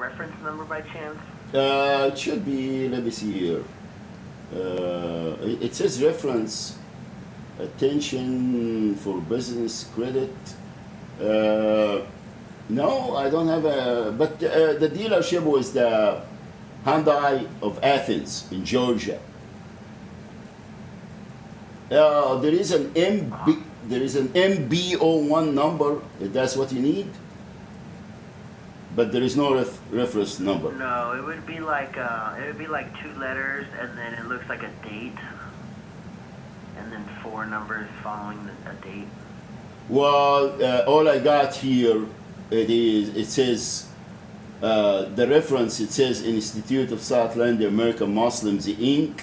reference number by chance? It should be, let me see here. It says reference, attention for business credit. No, I don't have a, but the dealership was the Hyundai of Athens in Georgia. There is an MB01 number, if that's what you need. But there is no reference number. No, it would be like 2 letters, and then it looks like a date, and then 4 numbers following a date. Well, all I got here, it says, the reference, it says Institute of Southland American Muslims, Inc.,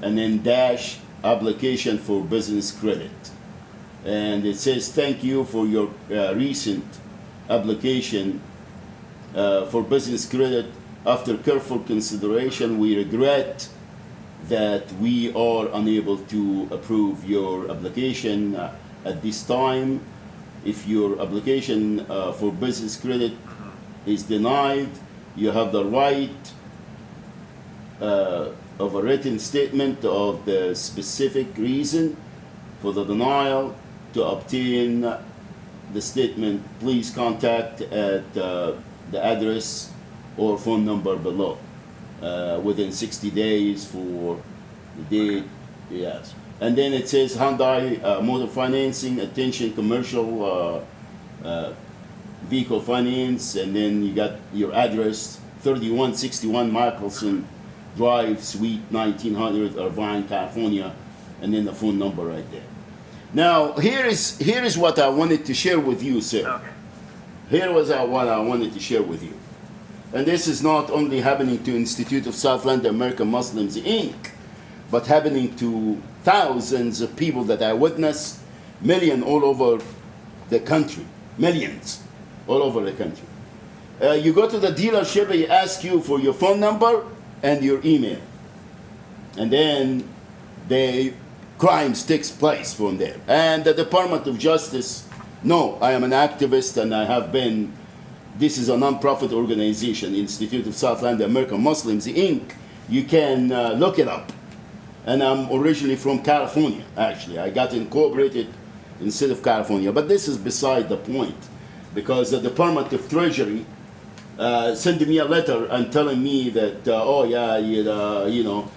and then dash application for business credit. And it says, thank you for your recent application for business credit. After careful consideration, we regret that we are unable to approve your application at this time. If your application for business credit is denied, you have the right of a written statement of the specific reason for the denial. To obtain the statement, please contact at the address or phone number below within 60 days for the date. Yes. And then it says Hyundai Motor Financing, attention commercial vehicle finance, and then you got your address, 3161 Michelson Drive, Suite 1900, Irvine, California, and then the phone number right there. Now, here is what I wanted to share with you, sir. Okay. Here was what I wanted to share with you. And this is not only happening to Institute of Southland American Muslims, Inc., but happening to thousands of people that I witnessed, millions all over the country, millions all over the country. You go to the dealership, they ask you for your phone number and your email. And then crimes takes place from there. And the Department of Justice, no, I am an activist and I have been, this is a non-profit organization, Institute of Southland American Muslims, Inc. You can look it up. And I'm originally from California, actually. I got incorporated instead of California. But this is beside the point, because the Department of Treasury sent me a letter and telling me that, oh yeah, you know,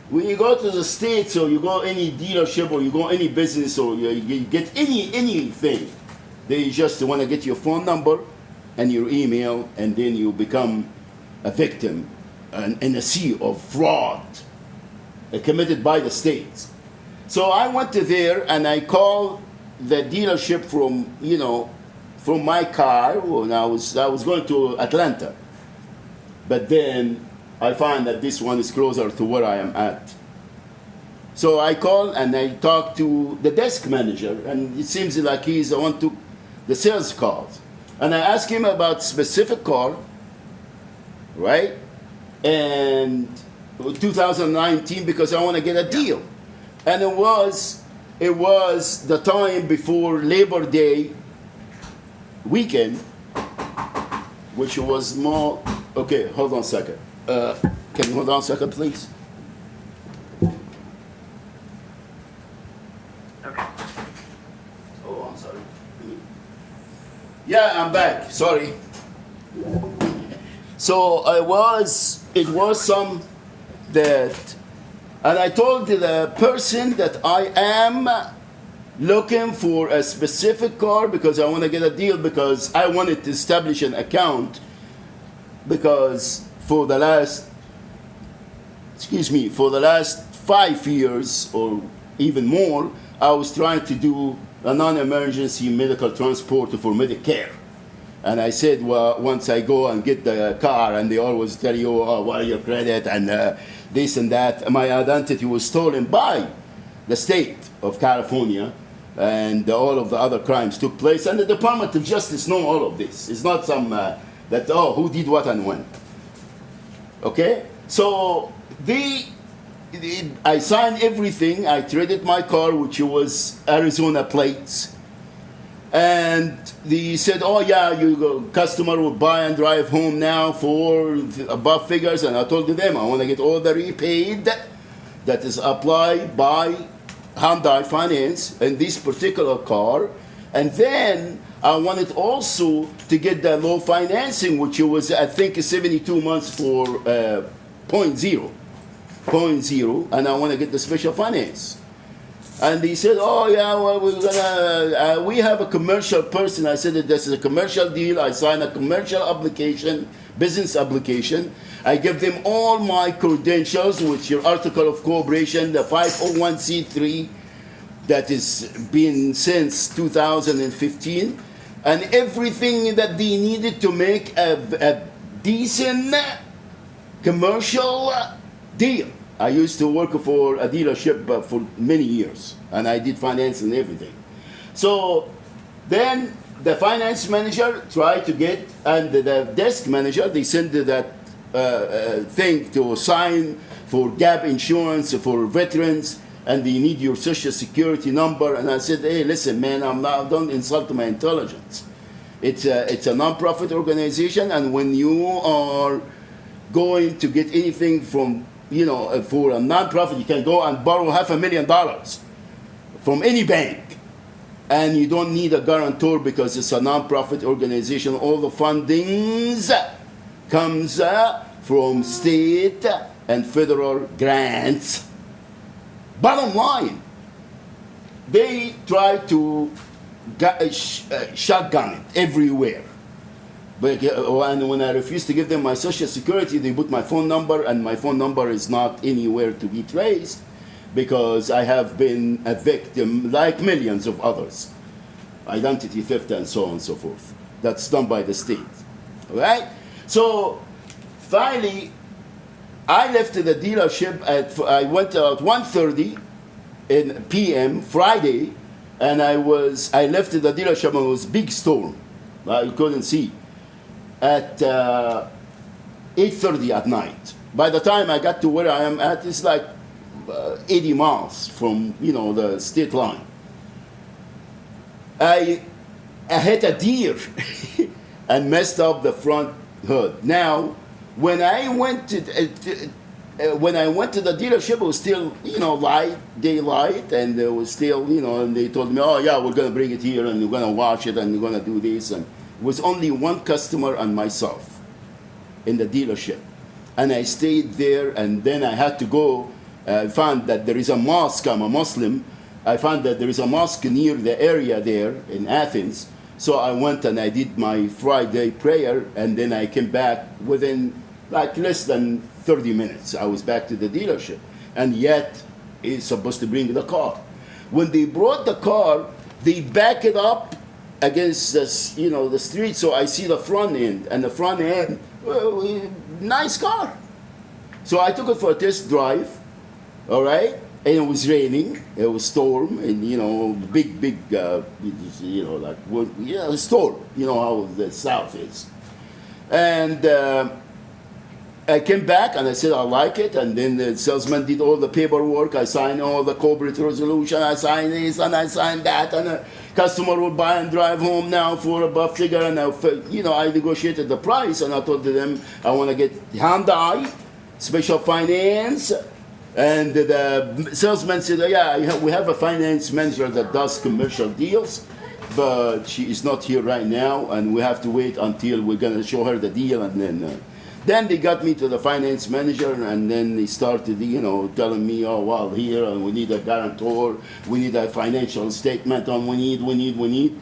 when you go to the States or you go any dealership or you go any business or you get anything, they just want to get your phone number and your email, and then you become a victim in a sea of fraud committed by the states. So I went to there and I called the dealership from, you know, from my car when I was going to Atlanta. But then I find that this one is closer to where I am at. So I called and I talked to the desk manager, and it seems like he's the one to the sales calls. And I asked him about specific car, right? And 2019, because I want to get a deal. And it was the time before Labor Day weekend, which was more, okay, hold on a second. Can you hold on a second, please? Okay. Oh, I'm sorry. Yeah, I'm back. Sorry. So it was some that, and I told the person that I am looking for a specific car because I want to get a deal, because I wanted to establish an account, because for the last 5 years or even more, I was trying to do a non-emergency medical transport for Medicare. And I said, well, once I go and get the car, and they always tell you, oh, what are your credit, and this and that. My identity was stolen by the state of California, and all of the other crimes took place. And the Department of Justice know all of this. It's not some, that, oh, who did what and when. Okay? So I signed everything. I traded my car, which was Arizona plates. And they said, oh yeah, your customer will buy and drive home now for above figures. And I told them, I want to get all the repaid that is applied by Hyundai Finance in this particular car. And then I wanted also to get the low financing, which was, I think, 72 months for point zero. And I want to get the special finance. And he said, oh yeah, well, we have a commercial person. I said that this is a commercial deal. I signed a commercial application, business application. I give them all my credentials, which your article of corporation, the 501c3, that is been since 2015, and everything that they needed to make a decent commercial deal. I used to work for a dealership for many years, and I did finance and everything. So then the finance manager tried to get, and the desk manager, they sent that thing to sign for gap insurance for veterans, and they need your social security number. And I said, hey, listen, man, don't insult my intelligence. It's a non-profit organization, and when you are going to get anything from, for a non-profit, you can go and borrow $500,000 from any bank, and you don't need a guarantor because it's a non-profit organization. All the fundings comes from state and federal grants. Bottom line, they try to shotgun it everywhere. But when I refused to give them my social security, they put my phone number, and my phone number is not anywhere to be traced because I have been a victim, like millions of others, identity theft and so on and so forth. That's done by the state. All right? So finally, I left the dealership I went at 1:30 p.m. Friday, and I left the dealership, and it was big storm. I couldn't see. At 8:30 at night. By the time I got to where I am at, it's like 80 miles from the state line. I hit a deer and messed up the front hood. Now, when I went to the dealership, it was still daylight, and it was still and they told me, oh yeah, we're gonna bring it here, and we're gonna wash it, and we're gonna do this. And it was only one customer and myself in the dealership, and I stayed there. And then I had to go. I found that there is a mosque. I'm a Muslim. I found that there is a mosque near the area there in Athens. So I went and I did my Friday prayer, and then I came back within like less than 30 minutes. I was back to the dealership, and yet it's supposed to bring the car. When they brought the car, they back it up against the street, so I see the front end, and the front end, nice car. So I took it for a test drive, all right, and it was raining, it was storm, and big, storm, how the South is. And I came back and I said, I like it. And then the salesman did all the paperwork. I signed all the corporate resolution. I signed this and I signed that. And the customer will buy and drive home now for above figure. And I negotiated the price. And I told them I want to get Hyundai, special finance. And the salesman said, yeah, we have a finance manager that does commercial deals, but she is not here right now. And we have to wait until we're going to show her the deal. And then they got me to the finance manager, and then they started, telling me, oh, well, here, and we need a guarantor, we need a financial statement, and we need.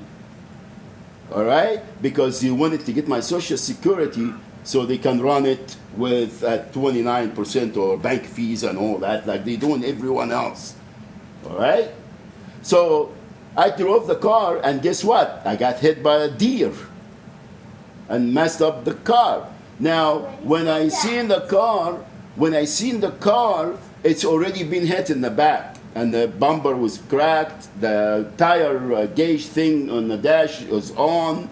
All right? Because they wanted to get my social security so they can run it with 29% or bank fees and all that, like they do in everyone else. All right? So I drove the car, and guess what? I got hit by a deer and messed up the car. Now, when I seen the car, it's already been hit in the back, and the bumper was cracked, the tire gauge thing on the dash was on,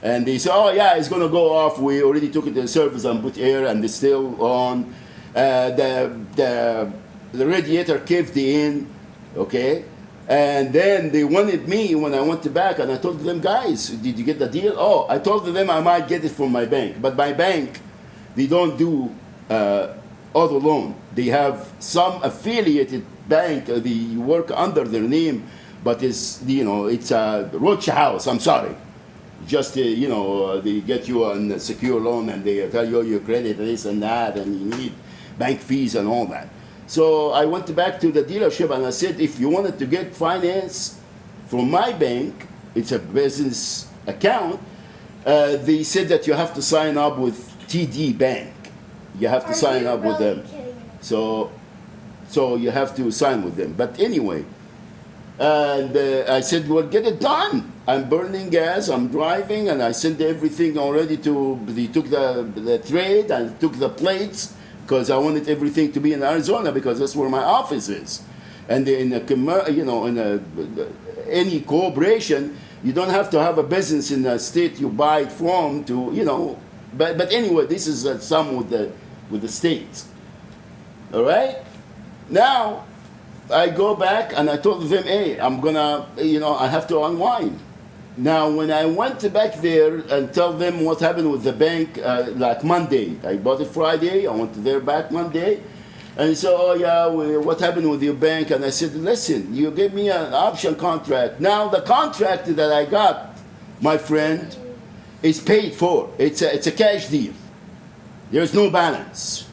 and they said, oh yeah, it's gonna go off. We already took it to the service and put air, and it's still on. The radiator caved in, okay? And then they wanted me when I went back, and I told them, guys, did you get the deal? Oh, I told them I might get it from my bank, but my bank, they don't do auto loan. They have some affiliated bank. They work under their name, but it's it's a roach house. I'm sorry. Just they get you on a secure loan, and they tell you your credit this and that, and you need bank fees and all that. So I went back to the dealership and I said, if you wanted to get finance from my bank, it's a business account. They said that you have to sign up with TD Bank. You have to sign up with them. So you have to sign with them. But anyway, and I said, well, get it done. I'm burning gas, I'm driving, and I sent everything already to, they took the trade and took the plates, because I wanted everything to be in Arizona, because that's where my office is. And in any cooperation, you don't have to have a business in the state you buy it from to, but anyway, this is some with the states. All right? Now, I go back and I told them, hey, I'm gonna, I have to unwind. Now, when I went back there and tell them what happened with the bank, like Monday, I bought it Friday, I went there back Monday, and he said, oh yeah, what happened with your bank? And I said, listen, you gave me an option contract. Now, the contract that I got, my friend, is paid for. It's a cash deal. There's no balance,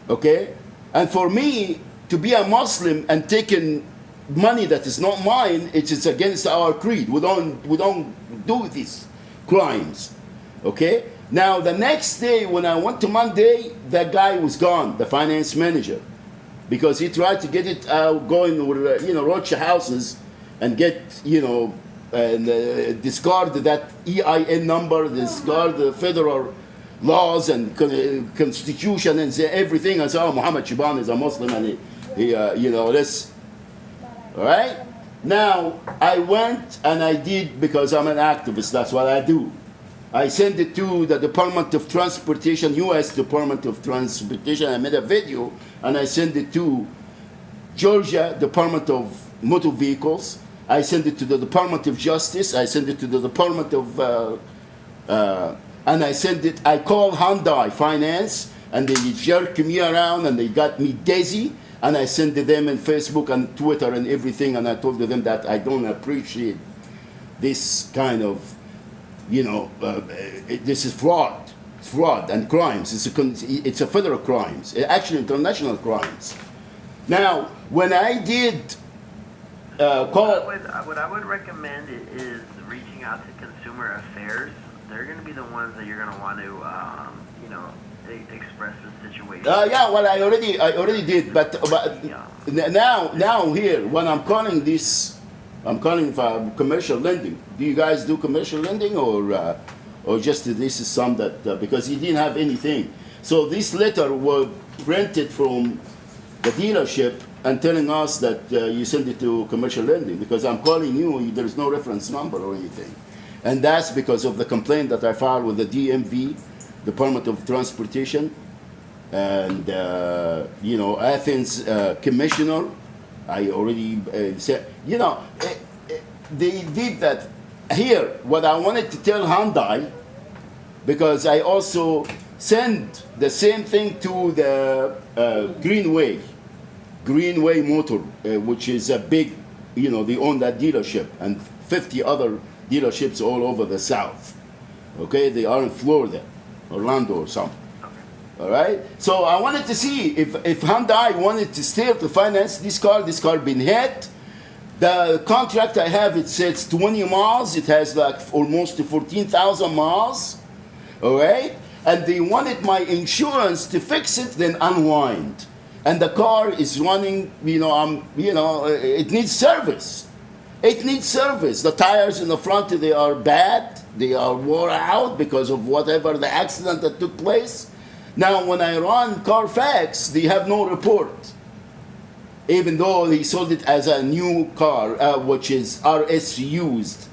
okay? And for me, to be a Muslim and taking money that is not mine, it is against our creed. We don't do these crimes, okay? Now the next day when I went to Monday, that guy was gone, the finance manager, because he tried to get it going with roach houses and get and discard that EIN number, discard the federal laws and constitution and everything, and say, oh, Muhammad Shiban is a Muslim and he let's. All right? Now, I went and I did, because I'm an activist, that's what I do. I sent it to the Department of Transportation, U.S. Department of Transportation. I made a video and I sent it to Georgia Department of Motor Vehicles. I sent it to the Department of Justice. I sent it to the Department of, and I called Hyundai Finance, and they jerked me around and they got me dizzy. And I sent them in Facebook and Twitter and everything, and I told them that I don't appreciate this kind of, this is fraud. It's fraud and crimes. It's a federal crimes, actually international crimes. Now, when I did call... What I would recommend is reaching out to Consumer Affairs. They're going to be the ones that you're going to want to, express the situation. Yeah, well, I already did, but now here, when I'm calling for commercial lending. Do you guys do commercial lending, or just this is some that because he didn't have anything? So this letter was printed from the dealership and telling us that you send it to commercial lending, because I'm calling you, there's no reference number or anything, and that's because of the complaint that I filed with the DMV. Department of Transportation, and Athens commissioner. I already said, they did that. Here, what I wanted to tell Hyundai, because I also sent the same thing to the Greenway Motor, which is a big, they own that dealership, and 50 other dealerships all over the South. Okay, they are in Florida. Orlando or something. Okay. All right. So I wanted to see if Hyundai wanted to still to finance this car been hit. The contract I have, it says 20 miles. It has like almost 14,000 miles. All right. And they wanted my insurance to fix it, then unwind. And the car is running. It needs service. It needs service. The tires in the front, they are bad. They are wore out because of whatever the accident that took place. Now, when I run Carfax, they have no report. Even though they sold it as a new car, which is RS used,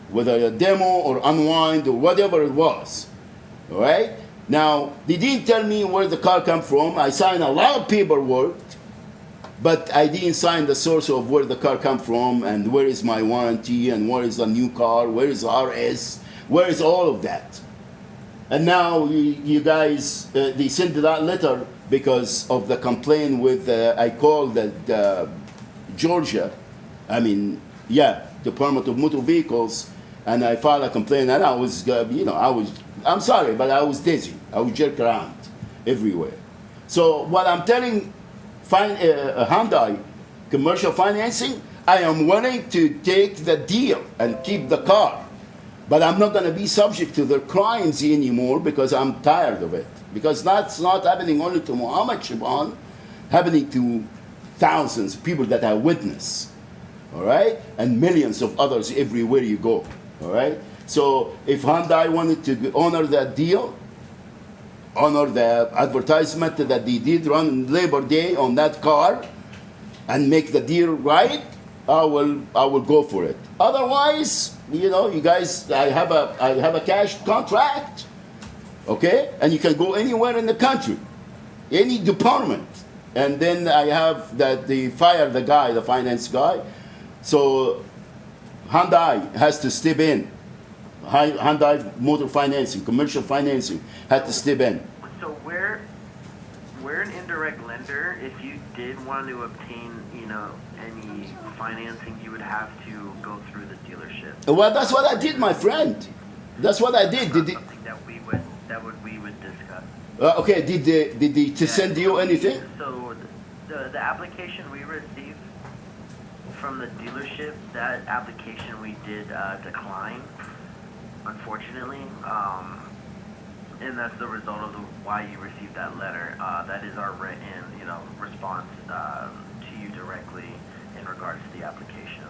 whether a demo or unwind or whatever it was. All right? Now, they didn't tell me where the car came from. I signed a lot of paperwork. but I didn't sign the source of where the car come from and where is my warranty and where is the new car, where is RS, where is all of that. And now you guys, they sent that letter because of the complaint with, I called Georgia, Department of Motor Vehicles, and I filed a complaint, and I was, I'm sorry, but I was dizzy. I was jerked around everywhere. So what I'm telling Hyundai commercial financing, I am willing to take the deal and keep the car. But I'm not going to be subject to their crimes anymore because I'm tired of it. Because that's not happening only to Muhammad Shaban, happening to thousands of people that I witness, all right? And millions of others everywhere you go, all right? So if Hyundai wanted to honor that deal, honor the advertisement that they did run Labor Day on that car and make the deal right, I will go for it. Otherwise, you guys, I have a cash contract, okay? And you can go anywhere in the country, any department. And then I have that they fire the guy, the finance guy. So Hyundai has to step in. Hyundai Motor Financing, commercial financing, had to step in. So we're an indirect lender. If you did want to obtain, any financing, you would have to go through the dealership. Well, that's what I did, my friend. That's what I did. Something that we would discuss. Okay, did they send you anything? So the application we received from the dealership, that application we did decline, unfortunately, and that's the result of why you received that letter. That is our written, response to you directly in regards to the application.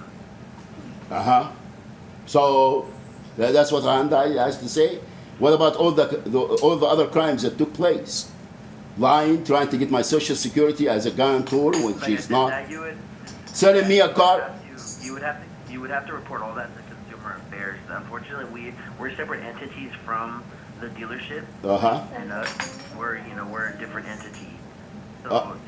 So that's what Hyundai has to say. What about all the other crimes that took place? Lying, trying to get my social security as a guarantor, which is not. Selling me a car. You would have to report all that to Consumer Affairs. Unfortunately, we're separate entities from the dealership, and we're a different entity.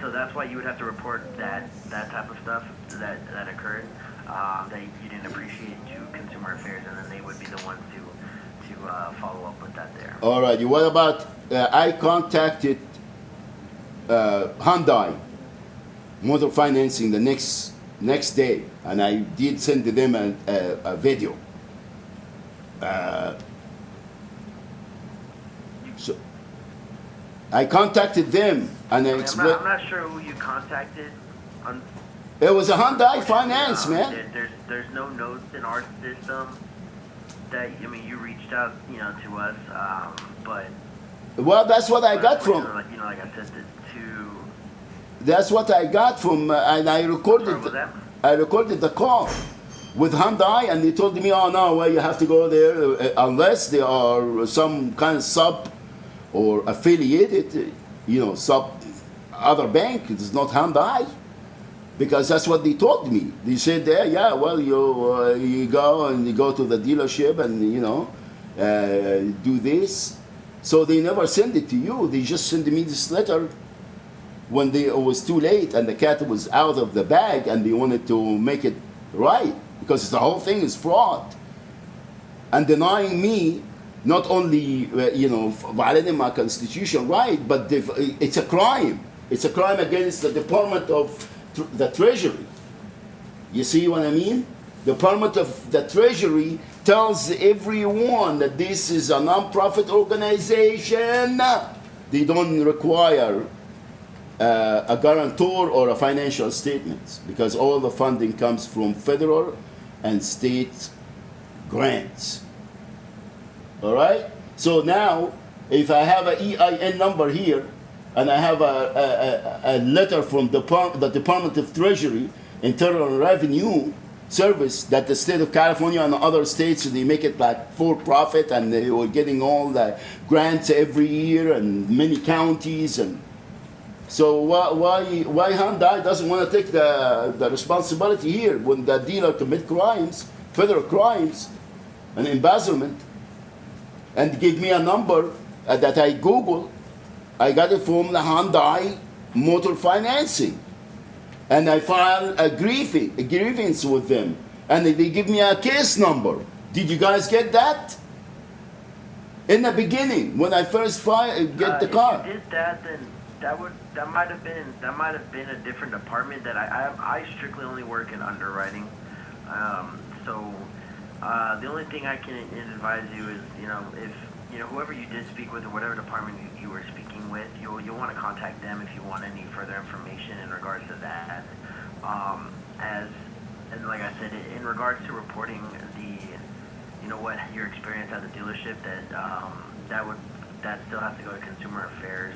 So that's why you would have to report that type of stuff that occurred, that you didn't appreciate to Consumer Affairs, and then they would be the ones to follow up with that there. All right. What about I contacted Hyundai Motor Financing the next day, and I did send to them a video. So I contacted them and I explained. I'm not sure who you contacted. It was a Hyundai Finance, man. There's no notes in our system that you reached out to us, but. Well, that's what I got from. Like I said, That's what I got from, and I recorded. I recorded the call with Hyundai, and they told me, "Oh no, well you have to go there unless they are some kind of sub or affiliated, sub other bank. It's not Hyundai." Because that's what they told me. They said, well, you go to the dealership and do this. So they never send it to you. They just send me this letter when it was too late and the cat was out of the bag and they wanted to make it right because the whole thing is fraud and denying me not only violating my constitutional right, but it's a crime. It's a crime against the Department of the Treasury. You see what I mean? The Department of the Treasury tells everyone that this is a non-profit organization. They don't require a guarantor or a financial statement because all the funding comes from federal and state grants. All right? So now, if I have an EIN number here, and I have a letter from the Department of Treasury, Internal Revenue Service, that the state of California and other states, they make it like for profit, and they were getting all the grants every year, and many counties, and so why Hyundai doesn't want to take the responsibility here when the dealer commit crimes, federal crimes, and embezzlement, and give me a number that I Googled. I got it from the Hyundai Motor Financing. and I file a grievance with them, and they give me a case number. Did you guys get that? In the beginning, when I first get the car. If you did that, then that might have been a different department. That I strictly only work in underwriting. The only thing I can advise you is, if whoever you did speak with or whatever department you were speaking with, you'll want to contact them if you want any further information in regards to that. And like I said, in regards to reporting what your experience at the dealership, that still has to go to Consumer Affairs.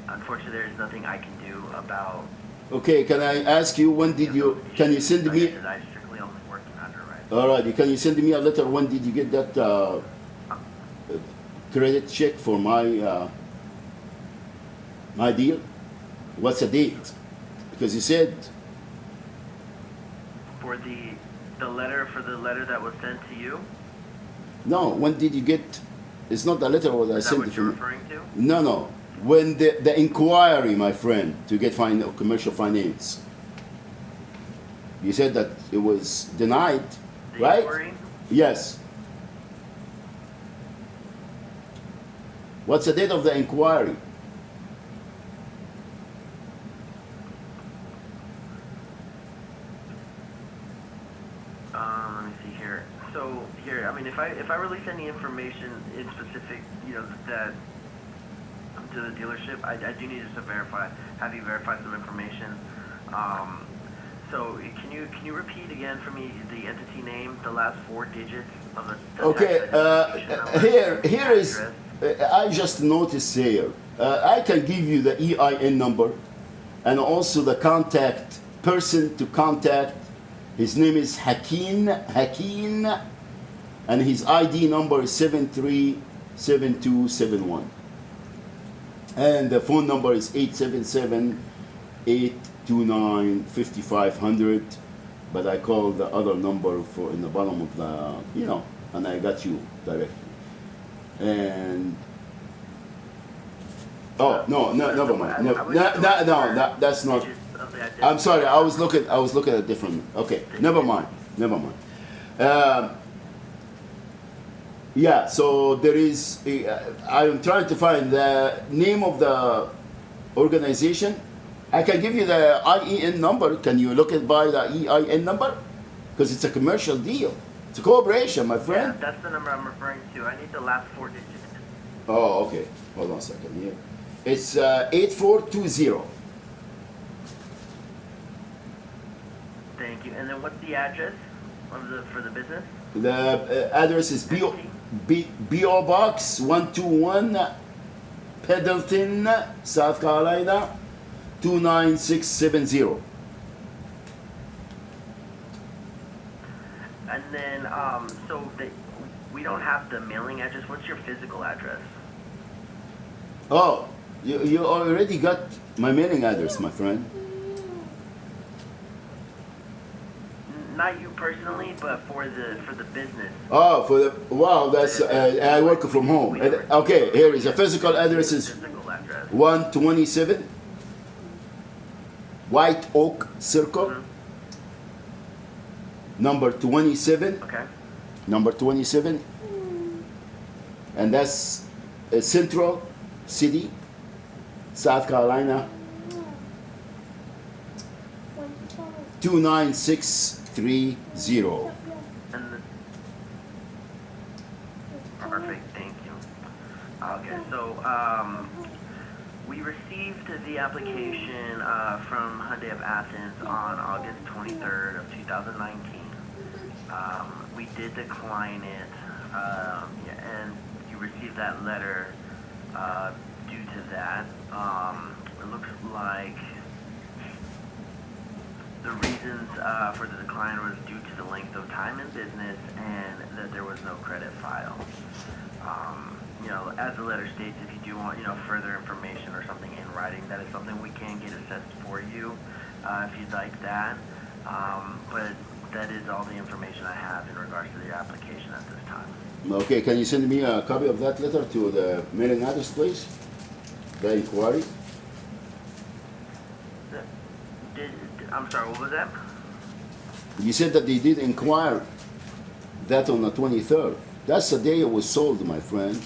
Unfortunately, there's nothing I can do about. Okay, can I ask you, when did you, can you send me? I strictly only work in underwriting. Alrighty, can you send me a letter? When did you get that credit check for my my deal? What's the date? Because you said for the letter that was sent to you. no. When did you get? It's not the letter what I Is that sent what it you're to. referring to? No. When the inquiry, my friend, to get commercial finance. You said that it was denied, The right? inquiry? Yes. What's the date of the inquiry? Let me see here. So here, I mean, if I release any information in specific, that to the dealership, I do need to have you verify some information. So can you repeat again for me the entity name, the last 4 digits of the Okay. tax identification number, Here is. address? I just noticed here. I can give you the EIN number, and also the contact person to contact. His name is Hakeem, and his ID number is 737271. And the phone number is 877-829-5500. But I called the other number for in the bottom of the, and I got you directly. And oh no, never mind. No, that's not. I'm sorry. I was looking at a different. Okay, never mind. Yeah. So there is. I'm trying to find the name of the organization. I can give you the IEN number. Can you look it by the EIN number? Because it's a commercial deal. It's a corporation, my friend. Yeah, that's the number I'm referring to. I need the last 4 digits. Oh, okay. Hold on a second here. It's 8420. Thank you. And then what's the address for the business? The address is BO Box 121, Pendleton, South Carolina 29670. And then, we don't have the mailing address. What's your physical address? Oh, you already got my mailing address, my friend. Not you personally, but for the business. Oh, wow, that's I work from home. Okay, here is a physical address is Physical address. 127 White Oak Circle, number 27. Okay. Number 27, and that's Central City, South Carolina 29630. Perfect, thank you. Okay, so we received the application from Hyundai of Athens on August 23rd of 2019. We did decline it, and you received that letter due to that. It looks like the reasons for the decline was due to the length of time in business and that there was no credit file. As the letter states, if you do want, further information or something in writing, that is something we can get assessed for you, if you'd like that. But that is all the information I have in regards to the application at this time. Okay, can you send me a copy of that letter to the mailing address, please? The inquiry. I'm sorry, what was that? You said that they did inquire that on the 23rd. That's the day it was sold, my friend.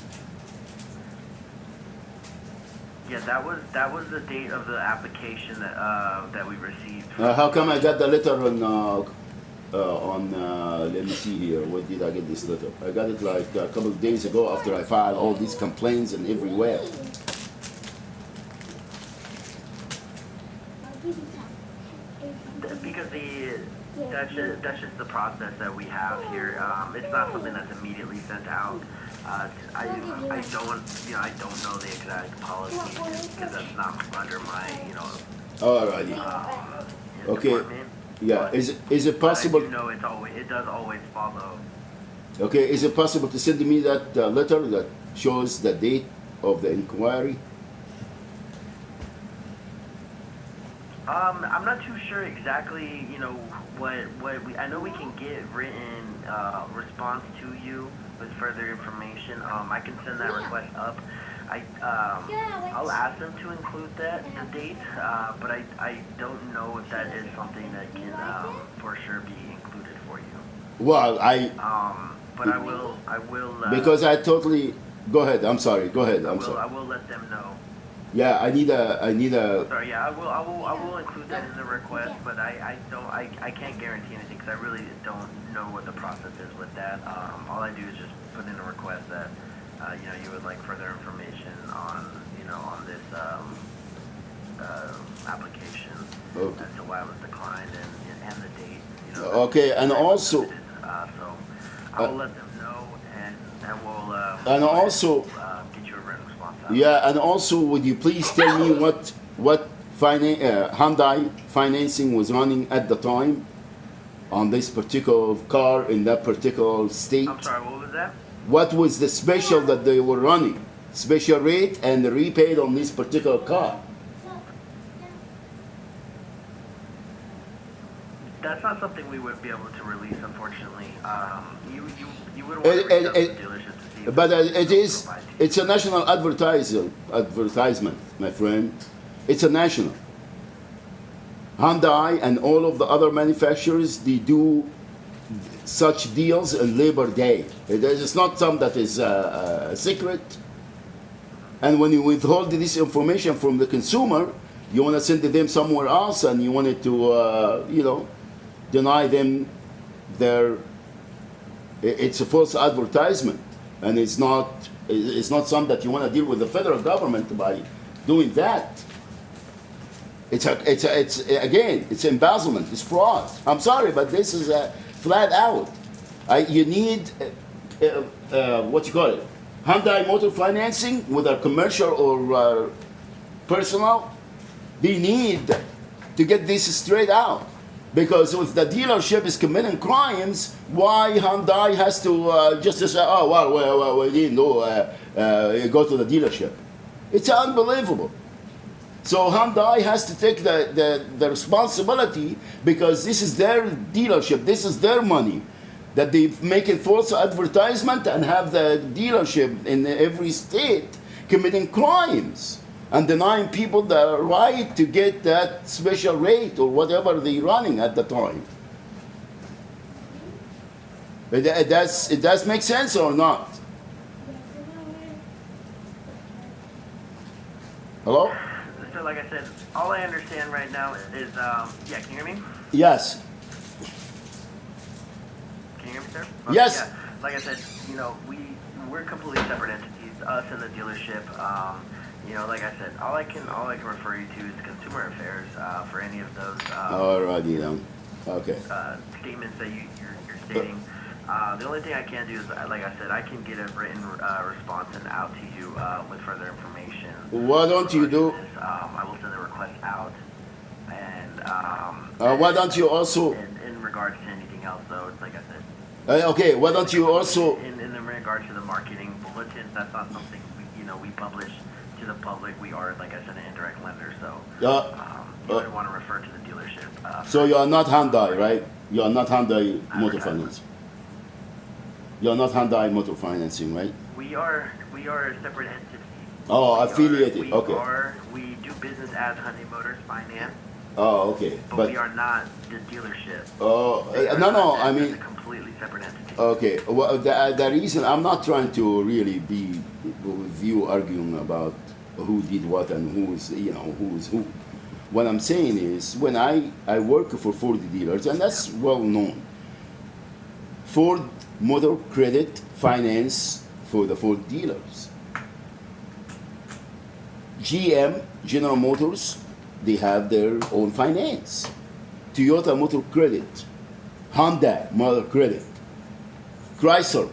Yeah, that was the date of the application that we received. How come I got the letter on let me see here, when did I get this letter? I got it like a couple of days ago after I filed all these complaints and everywhere. Because that's just the process that we have here. It's not something that's immediately sent out. I don't know the exact policy because that's not under my Alrighty. Okay. department. Yeah. But- Is it possible? But I do know it does always follow. Okay. Is it possible to send me that letter that shows the date of the inquiry? I'm not too sure exactly, what we. I know we can get written response to you with further information. I can send that request up. I'll ask them to include the date, but I don't know if that is something that can for sure be included for you. Well, But I will. because I totally. Go ahead. I'm sorry. Go ahead. I'm I sorry. will let them know. Yeah, I need a. Sorry, yeah, I will include that in the request, but I can't guarantee anything because I really don't know what the process is with that. All I do is just put in a request that, you would like further information on this application Okay. as to why it was declined and the date. Okay, and also. So I will let them know and we'll. And also. Get you a written response out. Yeah, and also, would you please tell me what Hyundai financing was running at the time on this particular car in that particular state? I'm sorry, what was that? What was the special that they were running? Special rate and the repaid on this particular car? That's not something we would be able to release, unfortunately. You would want to reach out to the dealership to see. But it's a national advertisement, my friend. It's a national. Hyundai and all of the other manufacturers, they do such deals on Labor Day. It's not something that is a secret. And when you withhold this information from the consumer, you want to send them somewhere else, and you wanted to, deny them their. It's a false advertisement, and it's not something that you want to deal with the federal government by doing that. It's embezzlement, it's fraud. I'm sorry, but this is flat out. You need what you call it, Hyundai Motor Financing, whether commercial or personal. They need to get this straight out. Because if the dealership is committing crimes, why Hyundai has to just to say, oh, well, we didn't know, go to the dealership. It's unbelievable. So Hyundai has to take the responsibility, because this is their dealership, this is their money, that they make a false advertisement and have the dealership in every state committing crimes and denying people the right to get that special rate or whatever they're running at the time. It does make sense or not? Hello? So like I said, all I understand right now is, can you hear me? Yes. Can you hear me, sir? Yes. Yeah. Like I said, we're completely separate entities, us and the dealership. Like I said, all I can refer you to is consumer affairs for any of those Alrighty then. Okay. statements that you're stating. The only thing I can do is, like I said, I can get a written response and out to you with further information. Why don't you do? I will send a request out, and Why don't you also? in regards to anything else, though, it's like I said. Okay. Why don't you also? In regards to the marketing bulletins, that's not something we publish to the public. We are, like I said, an indirect lender, so you would want to refer to the dealership. So you are not Hyundai, right? You are not Hyundai Motor Finance. You are not Hyundai Motor Financing, right? We are a separate entity. Oh, affiliated. Okay. We do business as Hyundai Motors Finance. Oh, okay. But we are not the dealership. No, I mean, a completely separate entity. okay. Well, the reason I'm not trying to really be with you arguing about who did what and who's who. What I'm saying is, when I work for Ford dealers, and that's well known. Ford Motor Credit Finance for the Ford dealers. GM, General Motors, they have their own finance. Toyota Motor Credit, Honda Motor Credit, Chrysler,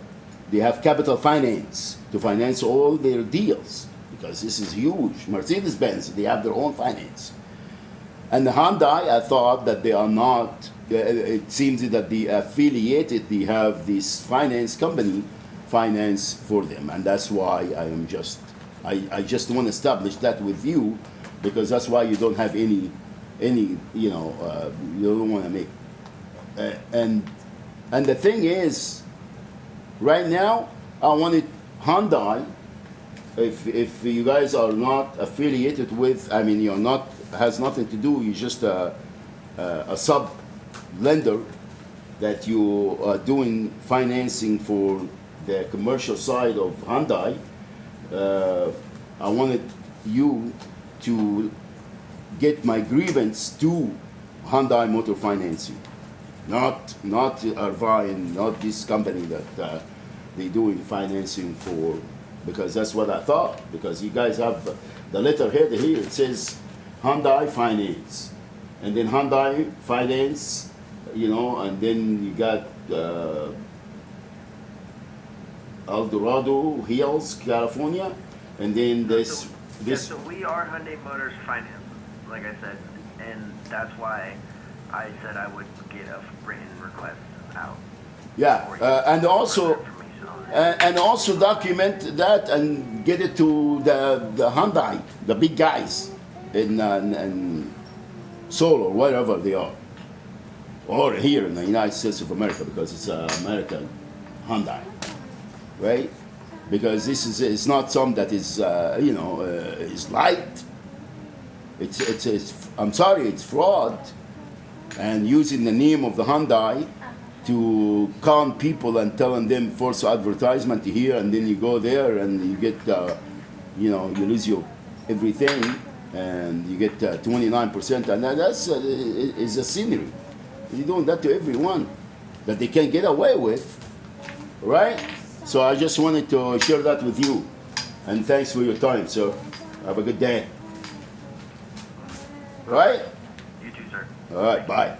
they have capital finance to finance all their deals because this is huge. Mercedes-Benz, they have their own finance. And the Hyundai, I thought that they are not, it seems that the affiliated, they have this finance company finance for them. And that's why I just want to establish that with you, because that's why you don't have any you don't want to make. And the thing is, right now, I wanted Hyundai, if you guys are not affiliated with, I mean, you're not, has nothing to do, you're just a sub lender that you are doing financing for the commercial side of Hyundai. I wanted you to get my grievance to Hyundai Motor Financing, not Arvine, not this company that they doing financing for, because that's what I thought, because you guys have the letterhead here, it says Hyundai Finance, and then Hyundai Finance, and then you got El Dorado Hills, California, and then this. So we are Hyundai Motors Finance, like I said, and that's why I said I would get a written request out. Yeah, and also document that and get it to the Hyundai, the big guys in Seoul or wherever they are, or here in the United States of America, because it's American Hyundai, right? Because it's not some that is is light. It's I'm sorry, it's fraud, and using the name of the Hyundai to con people and telling them false advertisement here, and then you go there and you get you lose your everything, and you get 29%, and that's is a scenery. You're doing that to everyone that they can get away with, right? So I just wanted to share that with you, and thanks for your time, sir. Have a good day. Right? You too, sir. All right, bye.